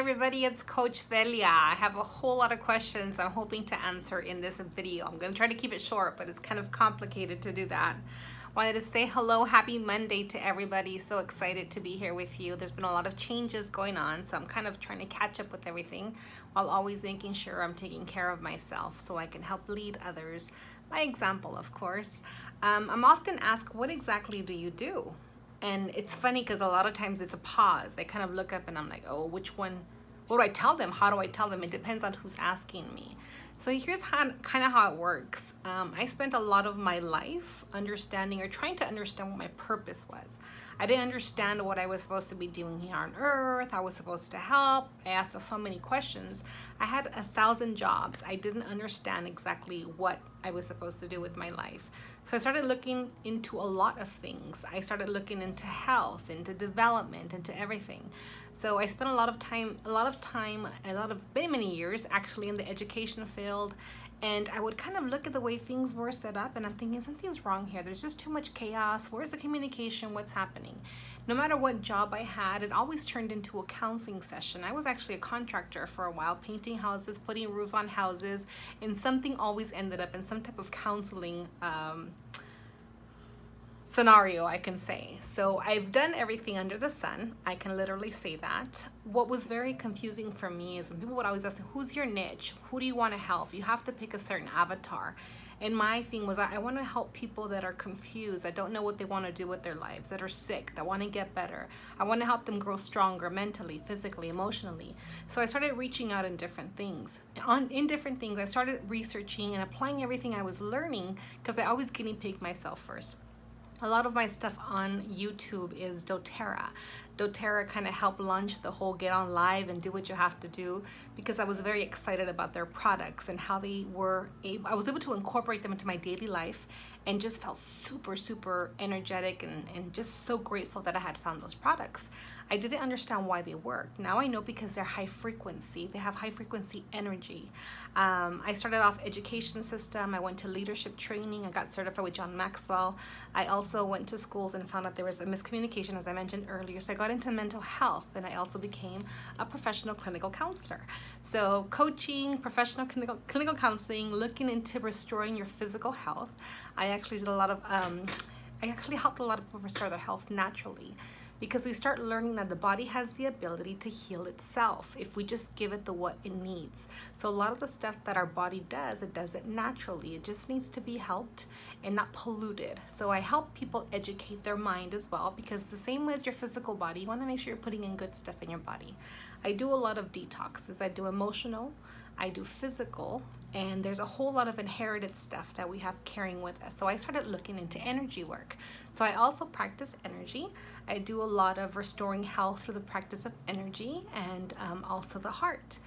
everybody, it's Coach Velia. I have a whole lot of questions I'm hoping to answer in this video. I'm going to try to keep it short, but it's kind of complicated to do that. Wanted to say hello, happy Monday to everybody. So excited to be here with you. There's been a lot of changes going on, so I'm kind of trying to catch up with everything while always making sure I'm taking care of myself so I can help lead others by example, of course. I'm often asked, what exactly do you do? And it's funny because a lot of times it's a pause. I kind of look up and I'm like, oh, which one? What do I tell them? How do I tell them? It depends on who's asking me. So here's kind of how it works. I spent a lot of my life understanding or trying to understand what my purpose was. I didn't understand what I was supposed to be doing here on earth. I was supposed to help. I asked so many questions. I had 1,000 jobs. I didn't understand exactly what I was supposed to do with my life. So I started looking into a lot of things. I started looking into health, into development, into everything. So I spent many years actually in the education field. And I would kind of look at the way things were set up and I'm thinking something's wrong here. There's just too much chaos. Where's the communication? What's happening? No matter what job I had, it always turned into a counseling session. I was actually a contractor for a while, painting houses, putting roofs on houses, and something always ended up in some type of counseling scenario, I can say. So I've done everything under the sun. I can literally say that. What was very confusing for me is when people would always ask, who's your niche? Who do you want to help? You have to pick a certain avatar. And my thing was, I want to help people that are confused, that don't know what they want to do with their lives, that are sick, that want to get better. I want to help them grow stronger mentally, physically, emotionally. So I started reaching out in different things. I started researching and applying everything I was learning because I always guinea pig myself first. A lot of my stuff on YouTube is doTERRA. doTERRA kind of helped launch the whole get on live and do what you have to do because I was very excited about their products and how they were I was able to incorporate them into my daily life and just felt super energetic and just so grateful that I had found those products. I didn't understand why they worked. Now I know because they're high frequency. They have high frequency energy. I started off education system. I went to leadership training. I got certified with John Maxwell. I also went to schools and found out there was a miscommunication, as I mentioned earlier. So I got into mental health and I also became a professional clinical counselor. So coaching, professional clinical counseling, looking into restoring your physical health. I actually did a lot of, I actually helped a lot of people restore their health naturally. Because we start learning that the body has the ability to heal itself if we just give it what it needs. So a lot of the stuff that our body does, it does it naturally. It just needs to be helped and not polluted. So I help people educate their mind as well, because the same way as your physical body, you want to make sure you're putting in good stuff in your body. I do a lot of detoxes. I do emotional, I do physical, and there's a whole lot of inherited stuff that we have carrying with us. So I started looking into energy work. So I also practice energy. I do a lot of restoring health through the practice of energy and also the heart.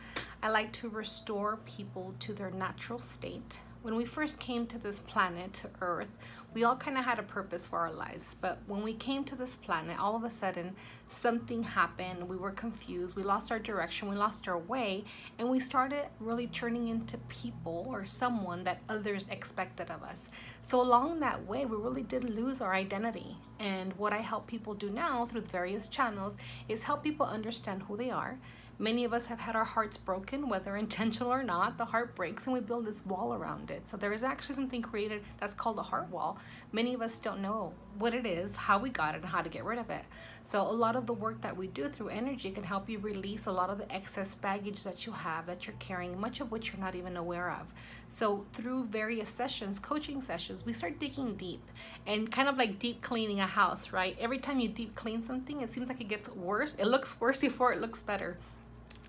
I like to restore people to their natural state. When we first came to this planet, to Earth, we all kind of had a purpose for our lives. But when we came to this planet, all of a sudden, something happened. We were confused. We lost our direction. We lost our way. And we started really turning into people or someone that others expected of us. So along that way, we really did lose our identity. And what I help people do now through various channels is help people understand who they are. Many of us have had our hearts broken, whether intentional or not. The heart breaks and we build this wall around it. So there is actually something created that's called a heart wall. Many of us don't know what it is, how we got it, and how to get rid of it. So a lot of the work that we do through energy can help you release a lot of the excess baggage that you have, that you're carrying, much of which you're not even aware of. So through various sessions, coaching sessions, we start digging deep and kind of like deep cleaning a house, right? Every time you deep clean something, it seems like it gets worse. It looks worse before it looks better.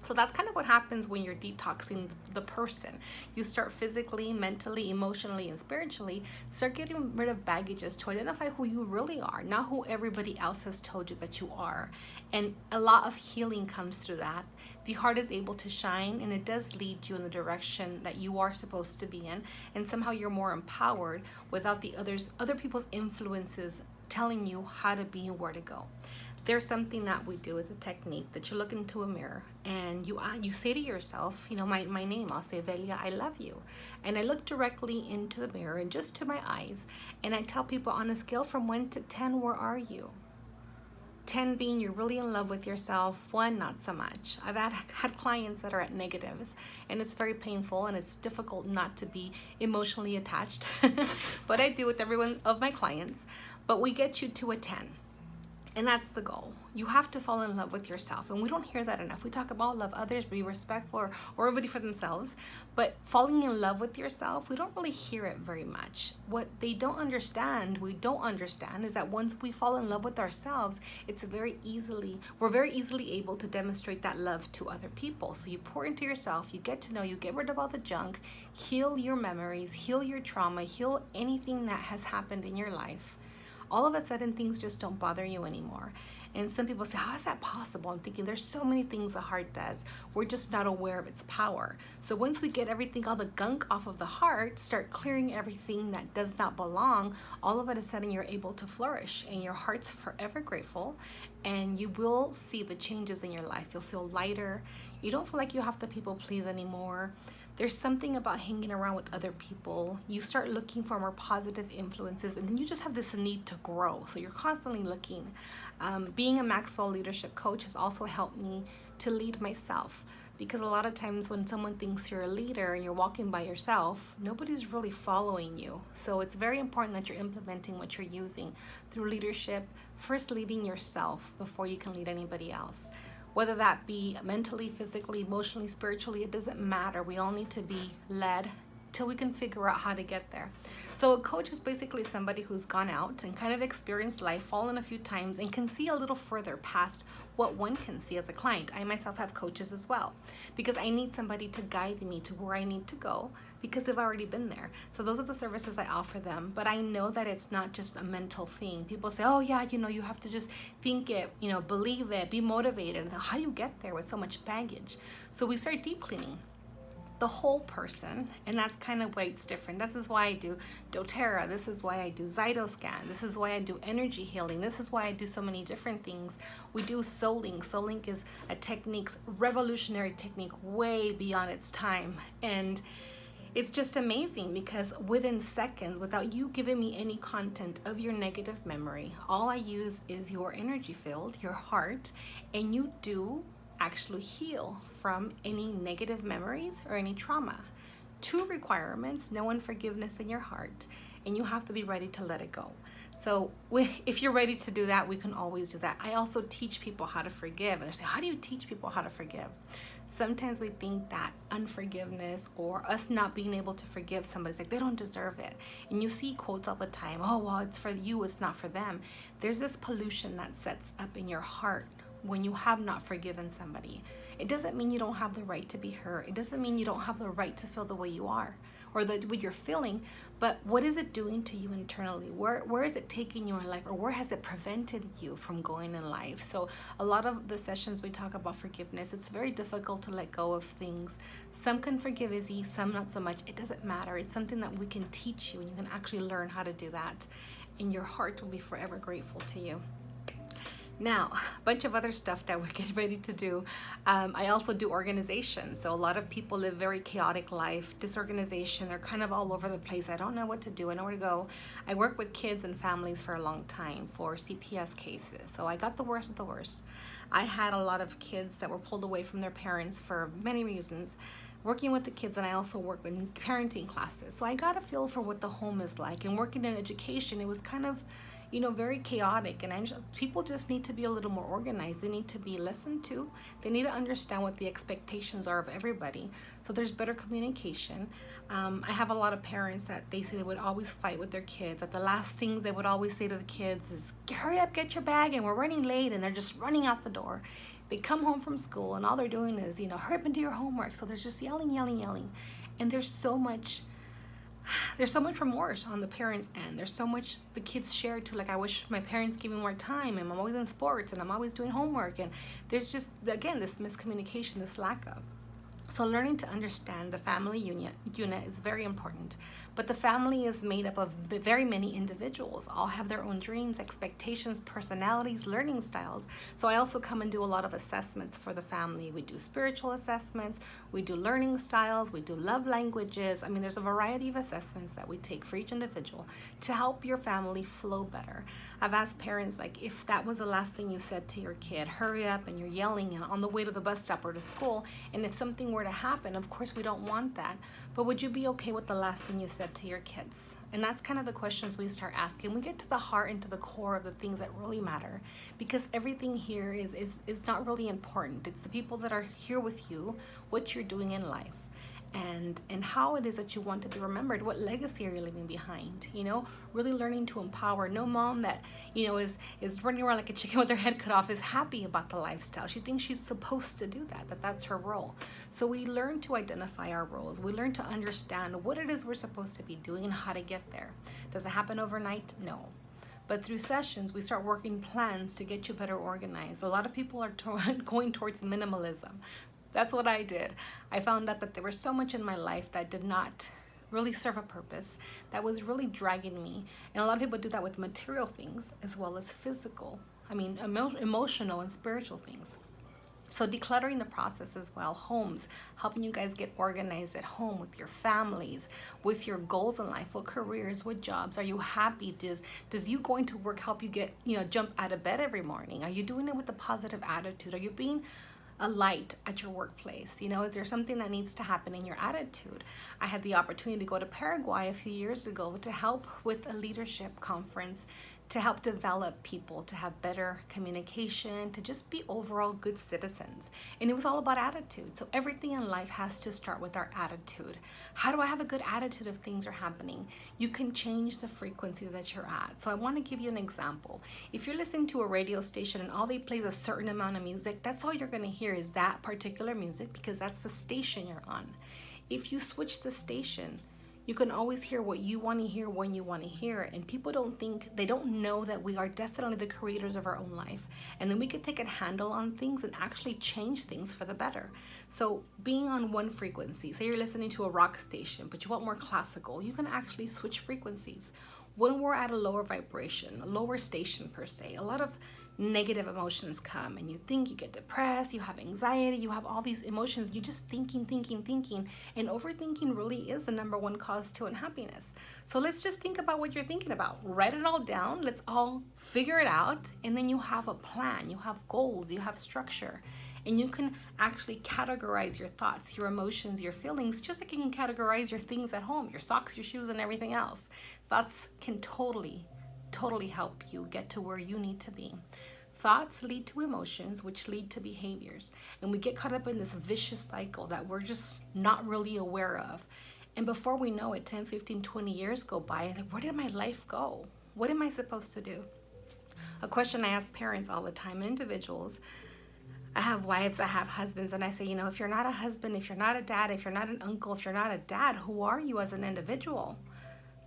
So that's kind of what happens when you're detoxing the person. You start physically, mentally, emotionally, and spiritually, start getting rid of baggages to identify who you really are, not who everybody else has told you that you are. And a lot of healing comes through that. The heart is able to shine, and it does lead you in the direction that you are supposed to be in. And somehow you're more empowered without the other people's influences telling you how to be and where to go. There's something that we do as a technique that you look into a mirror and you say to yourself, you know, my name, I'll say, Velia, I love you. And I look directly into the mirror and just to my eyes, and I tell people on a scale from 1 to 10, where are you? 10 being you're really in love with yourself, 1 not so much. I've had clients that are at negatives, and it's very painful and it's difficult not to be emotionally attached, but I do with every one of my clients. But we get you to a 10. And that's the goal. You have to fall in love with yourself. And we don't hear that enough. We talk about love others, be respectful, or everybody for themselves. But falling in love with yourself, we don't really hear it very much. What we don't understand is that once we fall in love with ourselves, we're very easily able to demonstrate that love to other people. So you pour into yourself, you get to know, you get rid of all the junk, heal your memories, heal your trauma, heal anything that has happened in your life. All of a sudden things just don't bother you anymore. And some people say, how is that possible? I'm thinking there's so many things the heart does. We're just not aware of its power. So once we get everything, all the gunk off of the heart, start clearing everything that does not belong, all of a sudden you're able to flourish and your heart's forever grateful, and you will see the changes in your life. You'll feel lighter. You don't feel like you have to people please anymore. There's something about hanging around with other people. You start looking for more positive influences, and then you just have this need to grow. So you're constantly looking. Being a Maxwell leadership coach has also helped me to lead myself, because a lot of times when someone thinks you're a leader and you're walking by yourself, nobody's really following you. So it's very important that you're implementing what you're using through leadership, first leading yourself before you can lead anybody else. Whether that be mentally, physically, emotionally, spiritually, it doesn't matter. We all need to be led till we can figure out how to get there. So a coach is basically somebody who's gone out and kind of experienced life, fallen a few times, and can see a little further past what one can see as a client. I myself have coaches as well, because I need somebody to guide me to where I need to go, because they've already been there. So those are the services I offer them. But I know that it's not just a mental thing. People say, oh yeah, you have to just think it, believe it, be motivated. How do you get there with so much baggage? So we start deep cleaning the whole person, and that's kind of why it's different. This is why I do doTERRA. This is why I do Zytoscan. This is why I do energy healing. This is why I do so many different things. We do Soul Link. Soul Link is a revolutionary technique, way beyond its time. And it's just amazing, because within seconds, without you giving me any content of your negative memory, all I use is your energy field, your heart, and you do actually heal from any negative memories or any trauma. 2 requirements: no unforgiveness in your heart, and you have to be ready to let it go. So if you're ready to do that, we can always do that. I also teach people how to forgive, and they say, how do you teach people how to forgive? Sometimes we think that unforgiveness or us not being able to forgive somebody, like they don't deserve it. And you see quotes all the time, oh, well, it's for you, it's not for them. There's this pollution that sets up in your heart when you have not forgiven somebody. It doesn't mean you don't have the right to be hurt. It doesn't mean you don't have the right to feel the way you are, or what you're feeling, but what is it doing to you internally? Where is it taking you in life, or where has it prevented you from going in life? So a lot of the sessions we talk about forgiveness, it's very difficult to let go of things. Some can forgive easy, some not so much. It doesn't matter. It's something that we can teach you, and you can actually learn how to do that, and your heart will be forever grateful to you. Now, a bunch of other stuff that we're getting ready to do. I also do organization. So a lot of people live very chaotic life, disorganization. They're kind of all over the place. I don't know what to do. I know where to go. I work with kids and families for a long time for CPS cases. So I got the worst of the worst. I had a lot of kids that were pulled away from their parents for many reasons, working with the kids, and I also work in parenting classes. So I got a feel for what the home is like. And working in education, it was kind of very chaotic, and people just need to be a little more organized. They need to be listened to. They need to understand what the expectations are of everybody. So there's better communication. I have a lot of parents that they say they would always fight with their kids. That the last thing they would always say to the kids is, hurry up, get your bag, and we're running late, and they're just running out the door. They come home from school, and all they're doing is, hurry up and do your homework. So there's just yelling, and there's so much remorse on the parents' end. There's so much the kids share too, like, I wish my parents gave me more time, and I'm always in sports, and I'm always doing homework, and there's just, again, this miscommunication, this lack of. So learning to understand the family unit is very important. But the family is made up of very many individuals, all have their own dreams, expectations, personalities, learning styles. So I also come and do a lot of assessments for the family. We do spiritual assessments, we do learning styles, we do love languages. I mean, there's a variety of assessments that we take for each individual to help your family flow better. I've asked parents, like, if that was the last thing you said to your kid, hurry up, and you're yelling on the way to the bus stop or to school, and if something were to happen, of course we don't want that, but would you be okay with the last thing you said to your kids? And that's kind of the questions we start asking. We get to the heart and to the core of the things that really matter, because everything here is not really important. It's the people that are here with you, what you're doing in life, and how it is that you want to be remembered. What legacy are you leaving behind? You know, really learning to empower. No mom that, you know, is running around like a chicken with her head cut off is happy about the lifestyle. She thinks she's supposed to do that that's her role. So we learn to identify our roles. We learn to understand what it is we're supposed to be doing and how to get there. Does it happen overnight? No. But through sessions, we start working plans to get you better organized. A lot of people are going towards minimalism. That's what I did. I found out that there was so much in my life that did not really serve a purpose, that was really dragging me. And a lot of people do that with material things as well as physical. I mean, emotional and spiritual things. So decluttering the process as well. Homes, helping you guys get organized at home with your families, with your goals in life, what careers, what jobs. Are you happy? Does you going to work help you get, you know, jump out of bed every morning? Are you doing it with a positive attitude? Are you being a light at your workplace? You know, is there something that needs to happen in your attitude? I had the opportunity to go to Paraguay a few years ago to help with a leadership conference, to help develop people to have better communication, to just be overall good citizens. And it was all about attitude. So everything in life has to start with our attitude. How do I have a good attitude if things are happening? You can change the frequency that you're at. So I want to give you an example. If you're listening to a radio station and all they play is a certain amount of music, that's all you're going to hear is that particular music, because that's the station you're on. If you switch the station, you can always hear what you want to hear when you want to hear it. And people they don't know that we are definitely the creators of our own life. And then we can take a handle on things and actually change things for the better. So being on one frequency, say you're listening to a rock station, but you want more classical, you can actually switch frequencies. When we're at a lower vibration, a lower station per se, a lot of negative emotions come, and you get depressed, you have anxiety, you have all these emotions, you just thinking, and overthinking really is the number one cause to unhappiness. So let's just think about what you're thinking about. Write it all down, let's all figure it out, and then you have a plan, you have goals, you have structure, and you can actually categorize your thoughts, your emotions, your feelings, just like you can categorize your things at home, your socks, your shoes, and everything else. Thoughts can totally help you get to where you need to be. Thoughts lead to emotions, which lead to behaviors. And we get caught up in this vicious cycle that we're just not really aware of. And before we know it, 10, 15, 20 years go by, and where did my life go? What am I supposed to do? A question I ask parents all the time, individuals. I have wives, I have husbands, and I say, you know, if you're not a husband, if you're not a dad, if you're not an uncle, if you're not a dad, who are you as an individual?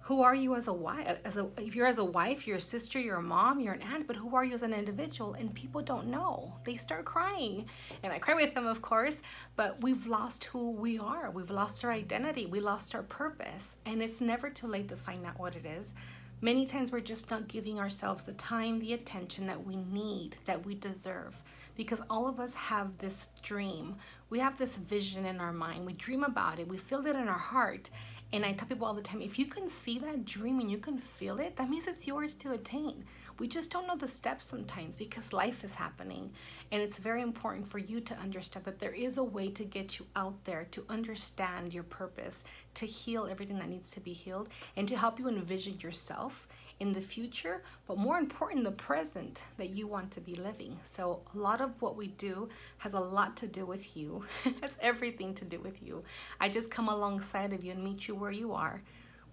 Who are you as a wife? If you're a wife, you're a sister, you're a mom, you're an aunt, but who are you as an individual? And people don't know. They start crying. And I cry with them, of course, but we've lost who we are. We've lost our identity. We lost our purpose. And it's never too late to find out what it is. Many times we're just not giving ourselves the time, the attention that we need, that we deserve. Because all of us have this dream. We have this vision in our mind. We dream about it. We feel it in our heart. And I tell people all the time, if you can see that dream and you can feel it, that means it's yours to attain. We just don't know the steps sometimes because life is happening. And it's very important for you to understand that there is a way to get you out there, to understand your purpose, to heal everything that needs to be healed, and to help you envision yourself in the future, but more important, the present that you want to be living. So a lot of what we do has a lot to do with you. Has everything to do with you. I just come alongside of you and meet you where you are.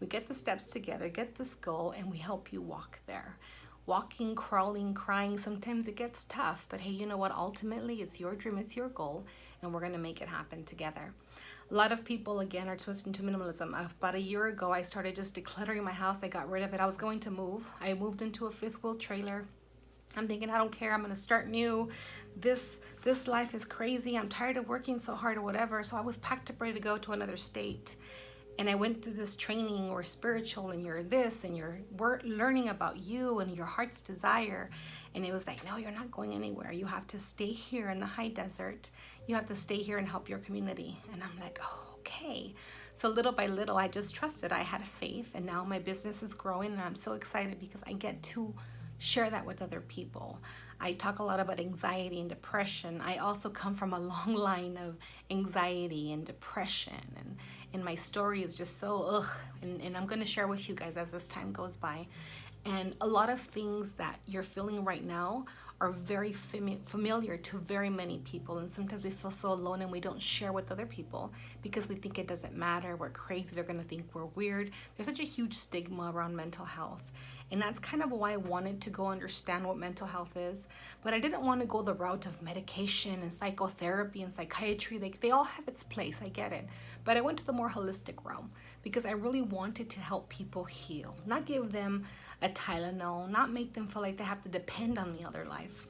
We get the steps together, get this goal, and we help you walk there. Walking, crawling, crying, sometimes it gets tough, but hey, you know what? Ultimately, it's your dream, it's your goal, and we're gonna make it happen together. A lot of people, again, are twisting to minimalism. About a year ago, I started just decluttering my house. I got rid of it. I was going to move. I moved into a fifth wheel trailer. I'm thinking, I don't care. I'm going to start new. This life is crazy. I'm tired of working so hard or whatever. So I was packed up, ready to go to another state. And I went through this training or spiritual, and you're this, and you're learning about you and your heart's desire. And it was like, no, you're not going anywhere. You have to stay here in the high desert. You have to stay here and help your community. And I'm like, oh, okay. So little by little, I just trusted. I had faith, and now my business is growing, and I'm so excited because I get to share that with other people. I talk a lot about anxiety and depression. I also come from a long line of anxiety and depression, and my story is just so ugh, and I'm going to share with you guys as this time goes by. And a lot of things that you're feeling right now are very familiar to very many people, and sometimes we feel so alone and we don't share with other people because we think it doesn't matter, we're crazy, they're going to think we're weird. There's such a huge stigma around mental health, and that's kind of why I wanted to go understand what mental health is. But I didn't want to go the route of medication and psychotherapy and psychiatry. They all have its place, I get it, but I went to the more holistic realm because I really wanted to help people heal, not give them a Tylenol, not make them feel like they have to depend on the other life.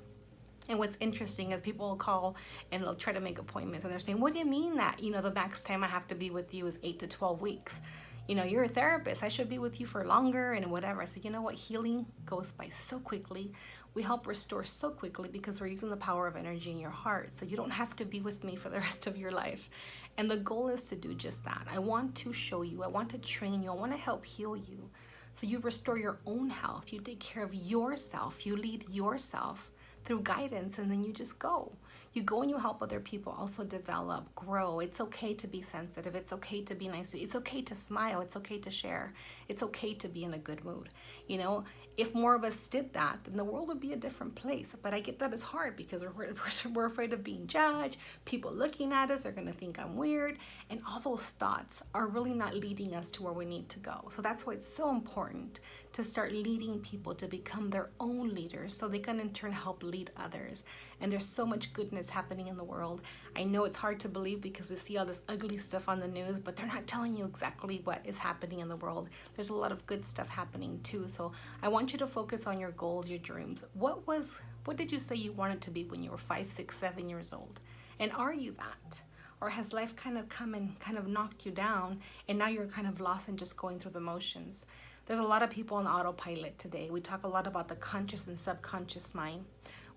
And what's interesting is people will call and they'll try to make appointments, and they're saying, what do you mean that, the max time I have to be with you is 8 to 12 weeks? You're a therapist, I should be with you for longer and whatever. I said, you know what, healing goes by so quickly. We help restore so quickly because we're using the power of energy in your heart. So you don't have to be with me for the rest of your life. And the goal is to do just that. I want to show you, I want to train you, I want to help heal you. So you restore your own health, you take care of yourself, you lead yourself through guidance, and then you just go. You go and you help other people also develop, grow. It's okay to be sensitive. It's okay to be nice. It's okay to smile. It's okay to share. It's okay to be in a good mood. If more of us did that, then the world would be a different place. But I get that it's hard because we're afraid of being judged, people looking at us, they're going to think I'm weird. And all those thoughts are really not leading us to where we need to go. So that's why it's so important to start leading people to become their own leaders so they can in turn help lead others. And there's so much goodness happening in the world. I know it's hard to believe because we see all this ugly stuff on the news, but they're not telling you exactly what is happening in the world. There's a lot of good stuff happening too. So I want you to focus on your goals, your dreams. What did you say you wanted to be when you were 5, 6, 7 years old? And are you that? Or has life kind of come and kind of knocked you down, and now you're kind of lost and just going through the motions? There's a lot of people on autopilot today. We talk a lot about the conscious and subconscious mind.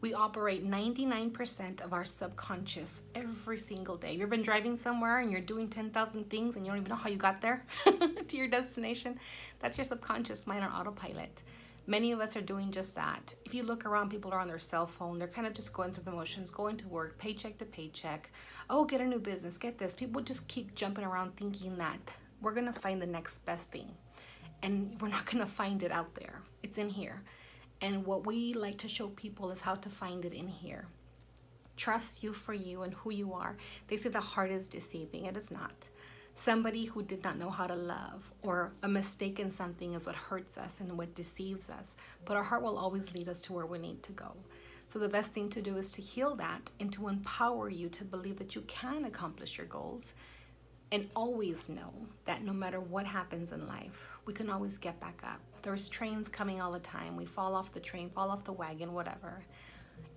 We operate 99% of our subconscious every single day. You've been driving somewhere and you're doing 10,000 things and you don't even know how you got there to your destination. That's your subconscious mind on autopilot. Many of us are doing just that. If you look around, people are on their cell phone. They're kind of just going through the motions, going to work, paycheck to paycheck. Oh, get a new business, get this. People just keep jumping around thinking that we're going to find the next best thing. And we're not going to find it out there. It's in here. And what we like to show people is how to find it in here. Trust you for you and who you are. They say the heart is deceiving. It is not. Somebody who did not know how to love, or a mistake in something, is what hurts us and what deceives us. But our heart will always lead us to where we need to go. So the best thing to do is to heal that and to empower you to believe that you can accomplish your goals. And always know that no matter what happens in life, we can always get back up. There's trains coming all the time. We fall off the train, fall off the wagon, whatever.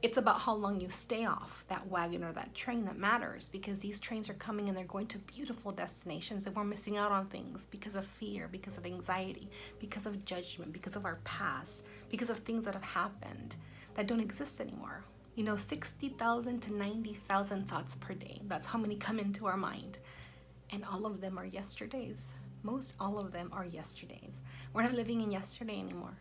It's about how long you stay off that wagon or that train that matters, because these trains are coming and they're going to beautiful destinations, and we're missing out on things because of fear, because of anxiety, because of judgment, because of our past, because of things that have happened that don't exist anymore. 60,000 to 90,000 thoughts per day. That's how many come into our mind. And all of them are yesterdays. Most all of them are yesterdays. We're not living in yesterday anymore.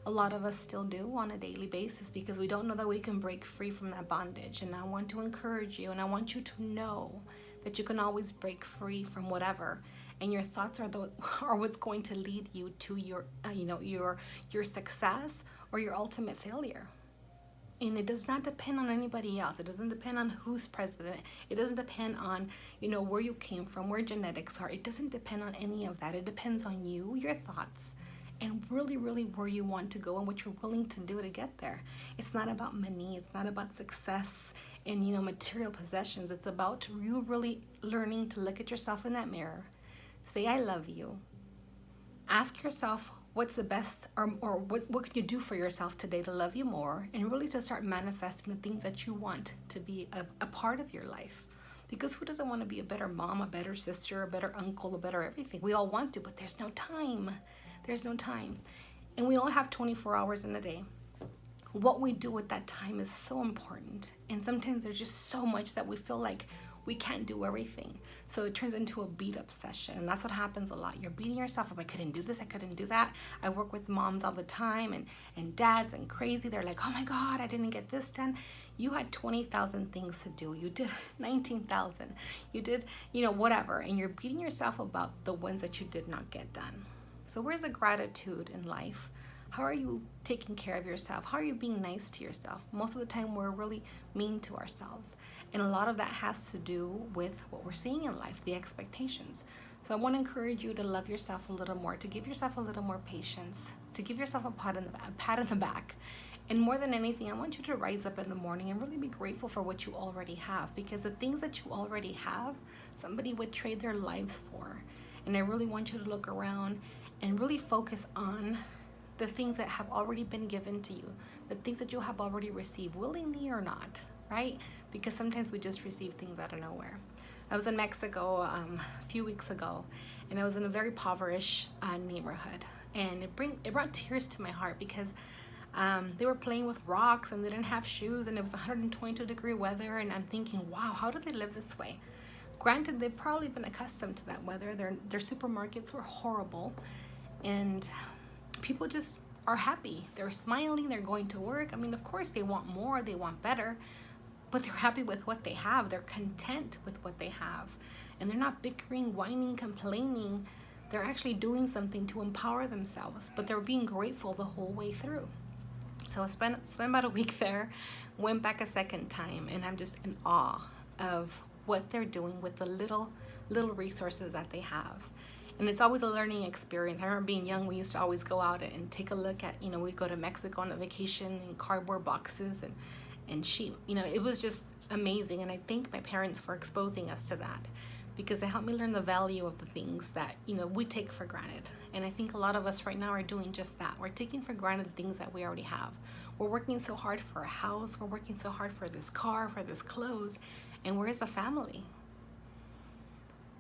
A lot of us still do on a daily basis because we don't know that we can break free from that bondage. And I want to encourage you, and I want you to know that you can always break free from whatever. And your thoughts are what's going to lead you to your success or your ultimate failure. And it does not depend on anybody else. It doesn't depend on who's president. It doesn't depend on, where you came from, where genetics are. It doesn't depend on any of that. It depends on you, your thoughts, and really, really where you want to go and what you're willing to do to get there. It's not about money. It's not about success and, material possessions. It's about you really learning to look at yourself in that mirror. Say, I love you. Ask yourself, what's the best, or what can you do for yourself today to love you more, and really to start manifesting the things that you want to be a part of your life. Because who doesn't want to be a better mom, a better sister, a better uncle, a better everything? We all want to, but there's no time. There's no time. And we all have 24 hours in a day. What we do with that time is so important. And sometimes there's just so much that we feel like we can't do everything. So it turns into a beat up session. And that's what happens a lot. You're beating yourself up. I couldn't do this. I couldn't do that. I work with moms all the time and dads and crazy. They're like, oh my God, I didn't get this done. You had 20,000 things to do. You did 19,000. You did, whatever. And you're beating yourself about the ones that you did not get done. So where's the gratitude in life? How are you taking care of yourself? How are you being nice to yourself? Most of the time we're really mean to ourselves. And a lot of that has to do with what we're seeing in life, the expectations. So I want to encourage you to love yourself a little more, to give yourself a little more patience, to give yourself a pat on the back. And more than anything, I want you to rise up in the morning and really be grateful for what you already have, because the things that you already have, somebody would trade their lives for. And I really want you to look around and really focus on the things that have already been given to you, the things that you have already received, willingly or not, right? Because sometimes we just receive things out of nowhere. I was in Mexico a few weeks ago, and I was in a very impoverished neighborhood, and it brought tears to my heart because they were playing with rocks and they didn't have shoes, and it was 122-degree weather, and I'm thinking, wow, how do they live this way? Granted, they've probably been accustomed to that weather. Their supermarkets were horrible, and people just are happy. They're smiling, they're going to work. I mean, of course they want more, they want better, but they're happy with what they have. They're content with what they have. And they're not bickering, whining, complaining. They're actually doing something to empower themselves, but they're being grateful the whole way through. So I spent about a week there, went back a second time, and I'm just in awe of what they're doing with the little resources that they have. And it's always a learning experience. I remember being young, we used to always go out and take a look at, we'd go to Mexico on a vacation in cardboard boxes and sheep. It was just amazing. And I thank my parents for exposing us to that, because they helped me learn the value of the things that, we take for granted. And I think a lot of us right now are doing just that. We're taking for granted the things that we already have. We're working so hard for a house. We're working so hard for this car, for this clothes. And where's the family?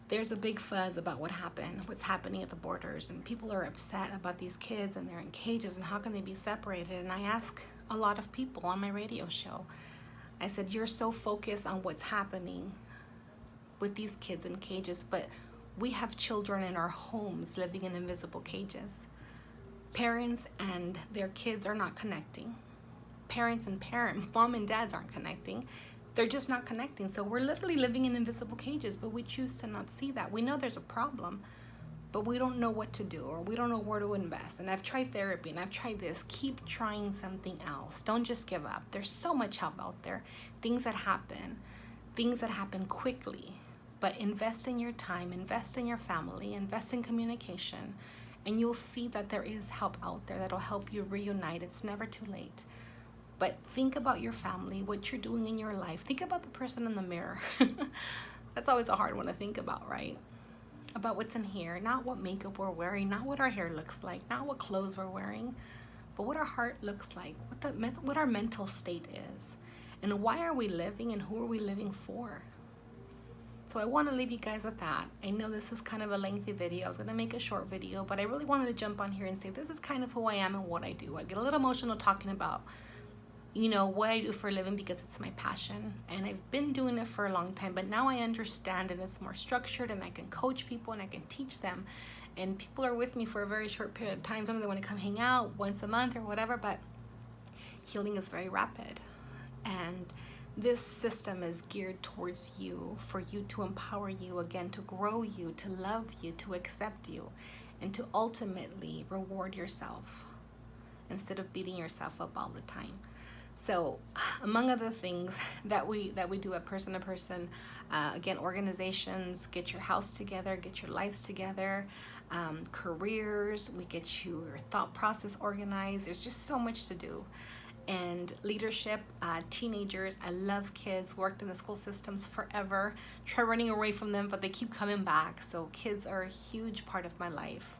There's a big fuzz about what's happening at the borders, and people are upset about these kids and they're in cages and how can they be separated. And I ask a lot of people on my radio show, I said, you're so focused on what's happening with these kids in cages, but we have children in our homes living in invisible cages. Parents and their kids are not connecting. Mom and dads aren't connecting. They're just not connecting. So we're literally living in invisible cages, but we choose to not see that. We know there's a problem, but we don't know what to do, or we don't know where to invest. And I've tried therapy and I've tried this. Keep trying something else. Don't just give up. There's so much help out there. Things that happen quickly. But invest in your time, invest in your family, invest in communication, and you'll see that there is help out there that'll help you reunite. It's never too late. But think about your family, what you're doing in your life. Think about the person in the mirror. That's always a hard one to think about, right? About what's in here, not what makeup we're wearing, not what our hair looks like, not what clothes we're wearing, but what our heart looks like, what our mental state is, and why are we living, and who are we living for? So I want to leave you guys with that. I know this was kind of a lengthy video. I was going to make a short video, but I really wanted to jump on here and say this is kind of who I am and what I do. I get a little emotional talking about what I do for a living, because it's my passion, and I've been doing it for a long time, but now I understand, and it's more structured, and I can coach people and I can teach them, and people are with me for a very short period of time. Some of them want to come hang out once a month or whatever, but healing is very rapid, and this system is geared towards you, for you to empower you again, to grow you, to love you, to accept you, and to ultimately reward yourself instead of beating yourself up all the time. So among other things that we do at Person to Person, again, organizations, get your house together, get your lives together, careers, we get your thought process organized. There's just so much to do. And leadership, teenagers, I love kids, worked in the school systems forever, try running away from them, but they keep coming back. So kids are a huge part of my life.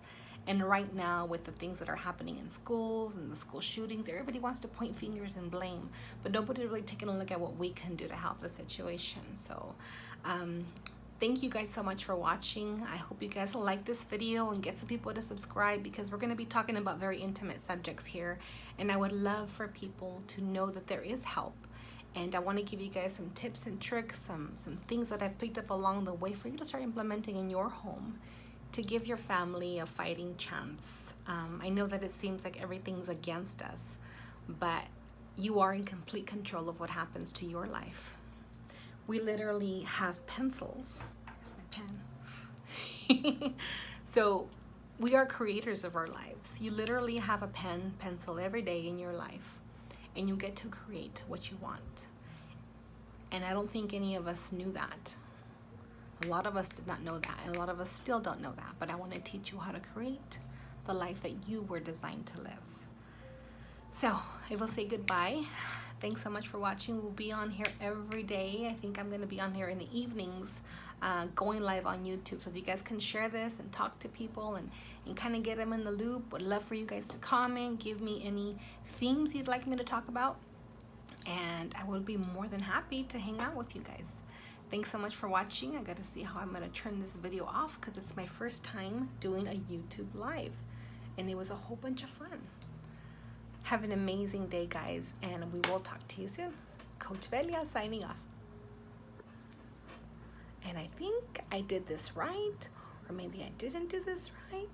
And right now, with the things that are happening in schools and the school shootings, everybody wants to point fingers and blame, but nobody's really taking a look at what we can do to help the situation. So Thank you guys so much for watching. I hope you guys will like this video and get some people to subscribe, because we're going to be talking about very intimate subjects here, and I would love for people to know that there is help. And I want to give you guys some tips and tricks, some things that I've picked up along the way for you to start implementing in your home to give your family a fighting chance. I know that it seems like everything's against us, but you are in complete control of what happens to your life. We literally have pencils. Here's my pen. So we are creators of our lives. You literally have a pen, pencil every day in your life, and you get to create what you want. And I don't think any of us knew that. A lot of us did not know that, and a lot of us still don't know that, but I want to teach you how to create the life that you were designed to live. So I will say goodbye. Thanks so much for watching. We'll be on here every day. I think I'm going to be on here in the evenings, going live on YouTube. So if you guys can share this and talk to people and kind of get them in the loop, would love for you guys to comment, give me any themes you'd like me to talk about, and I will be more than happy to hang out with you guys. Thanks so much for watching. I got to see how I'm going to turn this video off, because it's my first time doing a YouTube live, and it was a whole bunch of fun. Have an amazing day, guys, and we will talk to you soon. Coach Velia signing off. And I think I did this right, or maybe I didn't do this right.